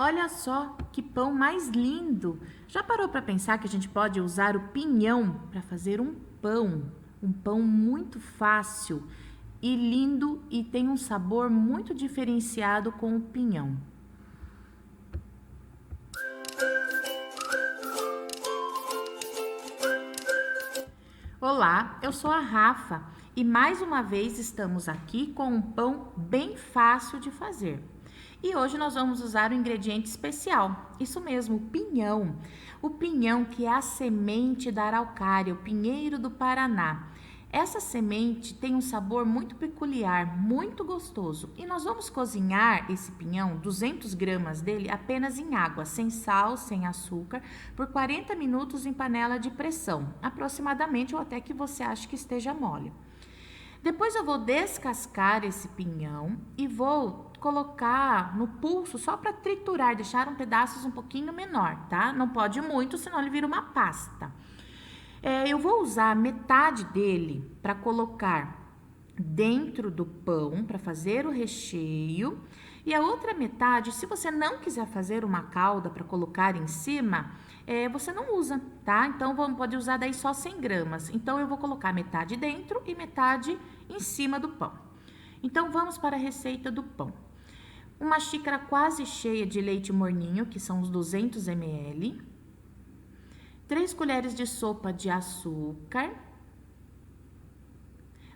Olha só que pão mais lindo! Já parou para pensar que a gente pode usar o pinhão para fazer um pão? Um pão muito fácil e lindo e tem um sabor muito diferenciado com o pinhão. Olá, eu sou a Rafa e mais uma vez estamos aqui com um pão bem fácil de fazer. E hoje nós vamos usar um ingrediente especial, isso mesmo, o pinhão. O pinhão que é a semente da araucária, o pinheiro do Paraná. Essa semente tem um sabor muito peculiar, muito gostoso. E nós vamos cozinhar esse pinhão, 200 gramas dele, apenas em água, sem sal, sem açúcar, por 40 minutos em panela de pressão, aproximadamente ou até que você ache que esteja mole. Depois eu vou descascar esse pinhão e vou colocar no pulso só para triturar, deixar pedaços um pouquinho menor, tá? Não pode muito, senão ele vira uma pasta. Eu vou usar metade dele para colocar dentro do pão, para fazer o recheio. E a outra metade, se você não quiser fazer uma calda para colocar em cima, você não usa, tá? Então, pode usar daí só 100 gramas. Então, eu vou colocar metade dentro e metade em cima do pão. Então, vamos para a receita do pão. Uma xícara quase cheia de leite morninho, que são os 200 ml. 3 colheres de sopa de açúcar.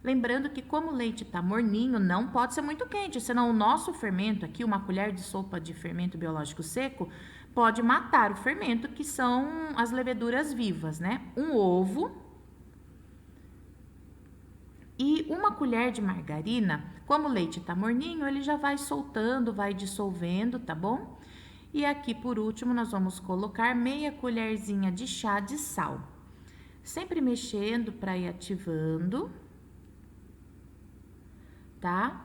Lembrando que como o leite está morninho, não pode ser muito quente, senão o nosso fermento aqui, uma colher de sopa de fermento biológico seco, pode matar o fermento, que são as leveduras vivas, né? Um ovo e uma colher de margarina. Como o leite está morninho, ele já vai soltando, vai dissolvendo, tá bom? E aqui, por último, nós vamos colocar meia colherzinha de chá de sal. Sempre mexendo para ir ativando, tá?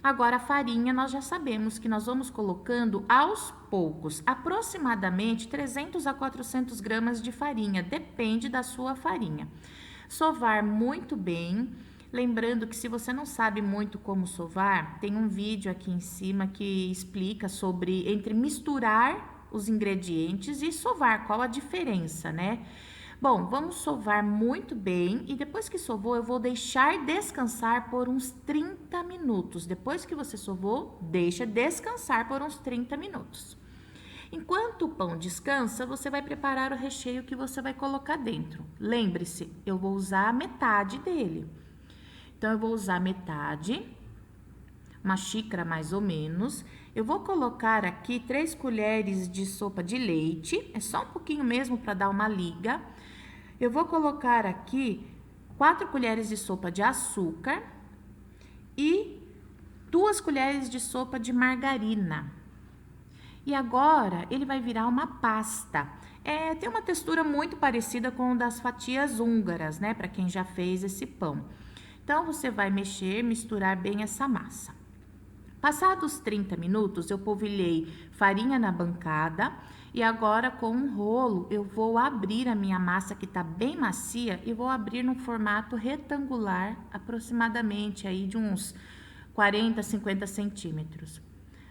Agora, a farinha, nós já sabemos que nós vamos colocando aos poucos, aproximadamente 300 a 400 gramas de farinha, depende da sua farinha. Sovar muito bem. Lembrando que se você não sabe muito como sovar, tem um vídeo aqui em cima que explica sobre entre misturar os ingredientes e sovar, qual a diferença, né? Bom, vamos sovar muito bem e depois que sovou, eu vou deixar descansar por uns 30 minutos. Depois que você sovou, deixa descansar por uns 30 minutos. Enquanto o pão descansa, você vai preparar o recheio que você vai colocar dentro. Lembre-se, eu vou usar a metade dele. Então, eu vou usar metade, uma xícara mais ou menos. Eu vou colocar aqui 3 colheres de sopa de leite, é só um pouquinho mesmo para dar uma liga. Eu vou colocar aqui 4 colheres de sopa de açúcar e 2 colheres de sopa de margarina. E agora, ele vai virar uma pasta. Tem uma textura muito parecida com o das fatias húngaras, né? Para quem já fez esse pão. Então, você vai mexer, misturar bem essa massa. Passados 30 minutos, eu polvilhei farinha na bancada e agora com um rolo eu vou abrir a minha massa que tá bem macia e vou abrir num formato retangular, aproximadamente aí de uns 40, 50 centímetros.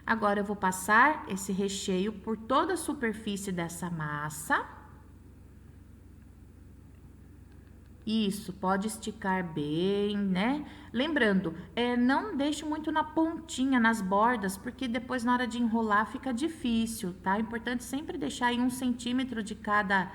Agora eu vou passar esse recheio por toda a superfície dessa massa. Isso, pode esticar bem, né? Lembrando, não deixe muito na pontinha, nas bordas, porque depois na hora de enrolar fica difícil, tá? É importante sempre deixar aí 1 centímetro de cada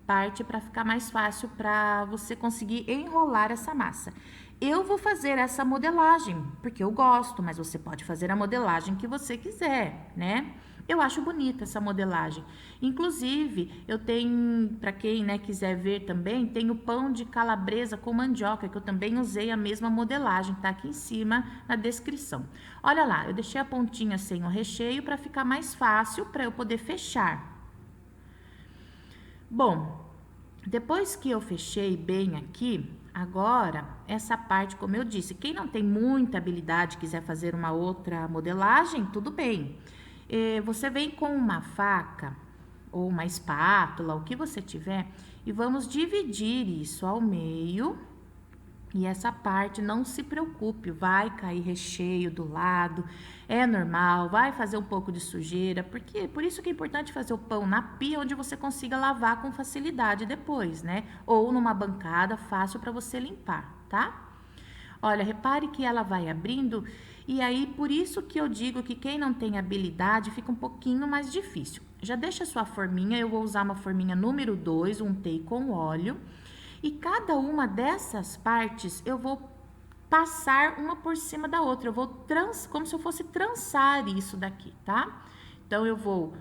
parte para ficar mais fácil para você conseguir enrolar essa massa. Eu vou fazer essa modelagem, porque eu gosto, mas você pode fazer a modelagem que você quiser, né? Eu acho bonita essa modelagem. Inclusive, eu tenho, para quem, né, quiser ver também, tem o pão de calabresa com mandioca, que eu também usei a mesma modelagem, tá aqui em cima na descrição. Olha lá, eu deixei a pontinha sem o recheio para ficar mais fácil para eu poder fechar. Bom, depois que eu fechei bem aqui, agora, essa parte, como eu disse, quem não tem muita habilidade, quiser fazer uma outra modelagem, tudo bem. Você vem com uma faca ou uma espátula, o que você tiver, e vamos dividir isso ao meio E essa parte, não se preocupe, vai cair recheio do lado, é normal, vai fazer um pouco de sujeira, porque por isso que é importante fazer o pão na pia, onde você consiga lavar com facilidade depois, né? Ou numa bancada fácil para você limpar, tá? Olha, repare que ela vai abrindo, e aí por isso que eu digo que quem não tem habilidade fica um pouquinho mais difícil. Já deixa a sua forminha, eu vou usar uma forminha número 2, untei com óleo. E cada uma dessas partes eu vou passar uma por cima da outra. Eu vou como se eu fosse trançar isso daqui, tá? Então eu vou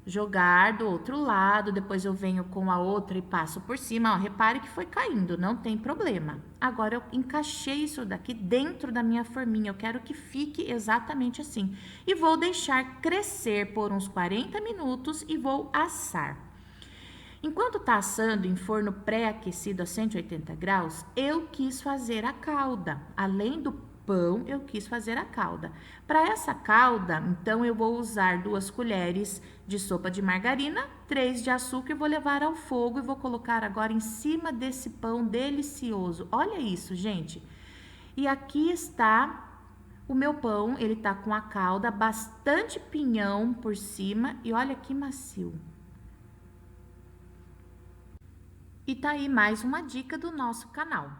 jogar do outro lado, depois eu venho com a outra e passo por cima. Ó, repare que foi caindo, não tem problema. Agora eu encaixei isso daqui dentro da minha forminha. Eu quero que fique exatamente assim. E vou deixar crescer por uns 40 minutos e vou assar. Enquanto está assando em forno pré-aquecido a 180 graus, eu quis fazer a calda. Além do pão, eu quis fazer a calda. Para essa calda, então, eu vou usar 2 colheres de sopa de margarina, 3 de açúcar e vou levar ao fogo e vou colocar agora em cima desse pão delicioso. Olha isso, gente. E aqui está o meu pão, ele tá com a calda, bastante pinhão por cima e olha que macio. E tá aí mais uma dica do nosso canal.